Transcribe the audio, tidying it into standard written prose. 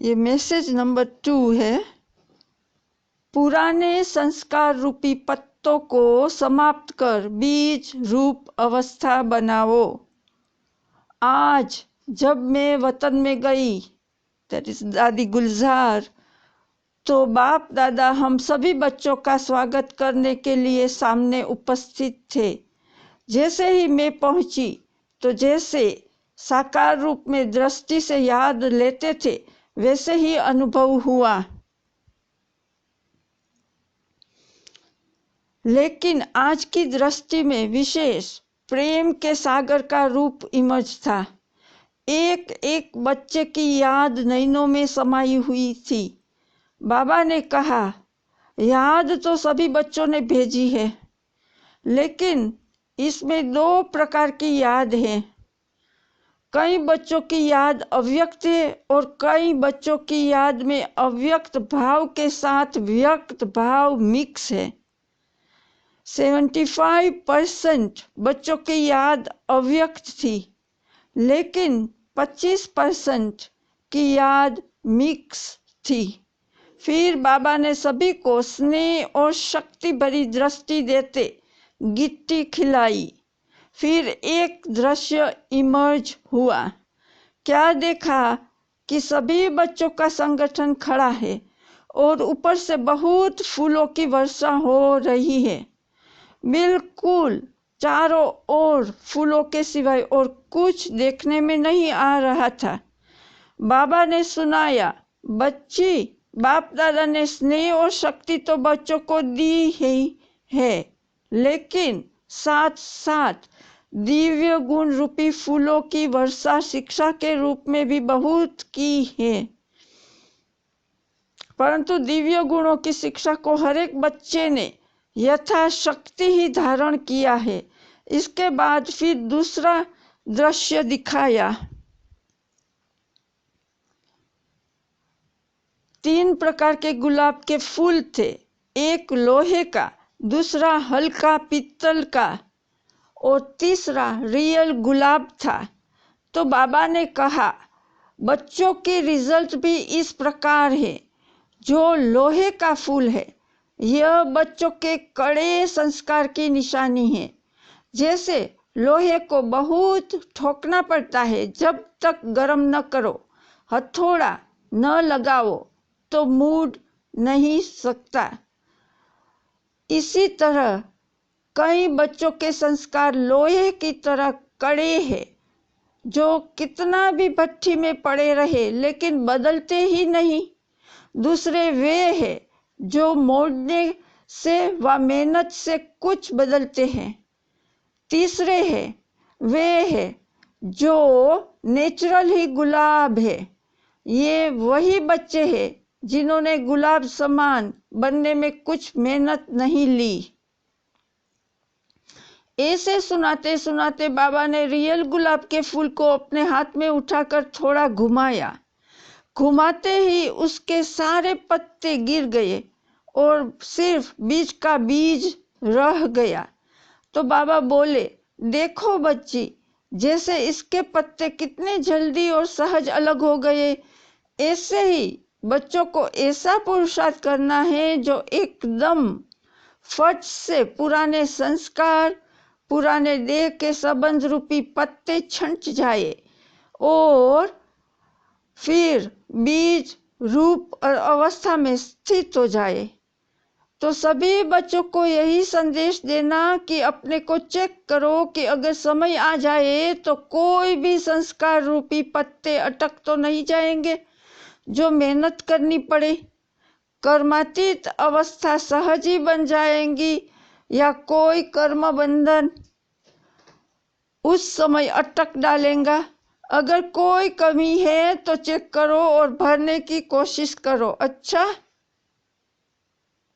ये message number 2 है। पुराने संस्कार रूपी पत्तों को समाप्त कर बीज रूप अवस्था बनाओ। आज जब मैं वतन में गई, दैट इज दादी गुलजार, तो बाप दादा हम सभी बच्चों का स्वागत करने के लिए सामने उपस्थित थे। जैसे ही मैं पहुंची तो जैसे साकार रूप में दृष्टि से याद लेते थे वैसे ही अनुभव हुआ। लेकिन आज की दृष्टि में विशेष प्रेम के सागर का रूप इमर्ज था। एक एक बच्चे की याद नैनों में समाई हुई थी। बाबा ने कहा, याद तो सभी बच्चों ने भेजी है, लेकिन इसमें 2 प्रकार की याद है। कई बच्चों की याद अव्यक्त है और कई बच्चों की याद में अव्यक्त भाव के साथ व्यक्त भाव मिक्स है। 75% बच्चों की याद अव्यक्त थी, लेकिन 25% की याद मिक्स थी। फिर बाबा ने सभी को स्नेह और शक्ति भरी दृष्टि देते गिट्टी खिलाई। फिर एक दृश्य इमर्ज हुआ। क्या देखा कि सभी बच्चों का संगठन खड़ा है और ऊपर से बहुत फूलों की वर्षा हो रही है। बिल्कुल चारों ओर फूलों के सिवाय और कुछ देखने में नहीं आ रहा था। बाबा ने सुनाया, बच्ची, बाप दादा ने स्नेह और शक्ति तो बच्चों को दी ही है, लेकिन साथ साथ दिव्य गुण रूपी फूलों की वर्षा शिक्षा के रूप में भी बहुत की है। परंतु दिव्य गुणों की शिक्षा को हर एक बच्चे ने यथाशक्ति ही धारण किया है। इसके बाद फिर दूसरा दृश्य दिखाया। 3 प्रकार के गुलाब के फूल थे। एक लोहे का, दूसरा हल्का पीतल का और तीसरा रियल गुलाब था। तो बाबा ने कहा, बच्चों के रिजल्ट भी इस प्रकार है। जो लोहे का फूल है, यह बच्चों के कड़े संस्कार की निशानी है। जैसे लोहे को बहुत ठोकना पड़ता है, जब तक गर्म न करो, हथौड़ा न लगाओ तो मूड नहीं सकता। इसी तरह कई बच्चों के संस्कार लोहे की तरह कड़े हैं, जो कितना भी भट्ठी में पड़े रहे लेकिन बदलते ही नहीं। दूसरे वे हैं जो मोड़ने से व मेहनत से कुछ बदलते हैं। तीसरे हैं वे हैं जो नेचुरल ही गुलाब है। ये वही बच्चे हैं जिन्होंने गुलाब समान बनने में कुछ मेहनत नहीं ली। ऐसे सुनाते सुनाते बाबा ने रियल गुलाब के फूल को अपने हाथ में उठाकर थोड़ा घुमाया। घुमाते ही उसके सारे पत्ते गिर गए और सिर्फ बीज का बीज रह गया। तो बाबा बोले, देखो बच्ची, जैसे इसके पत्ते कितने जल्दी और सहज अलग हो गए, ऐसे ही बच्चों को ऐसा पुरुषार्थ करना है जो एकदम फट से पुराने संस्कार, पुराने देह के संबंध रूपी पत्ते छंट जाए और फिर बीज रूप और अवस्था में स्थित हो जाए। तो सभी बच्चों को यही संदेश देना कि अपने को चेक करो कि अगर समय आ जाए तो कोई भी संस्कार रूपी पत्ते अटक तो नहीं जाएंगे जो मेहनत करनी पड़े। कर्मातीत अवस्था सहज ही बन जाएंगी या कोई कर्म बंधन उस समय अटक डालेगा। अगर कोई कमी है तो चेक करो और भरने की कोशिश करो। अच्छा।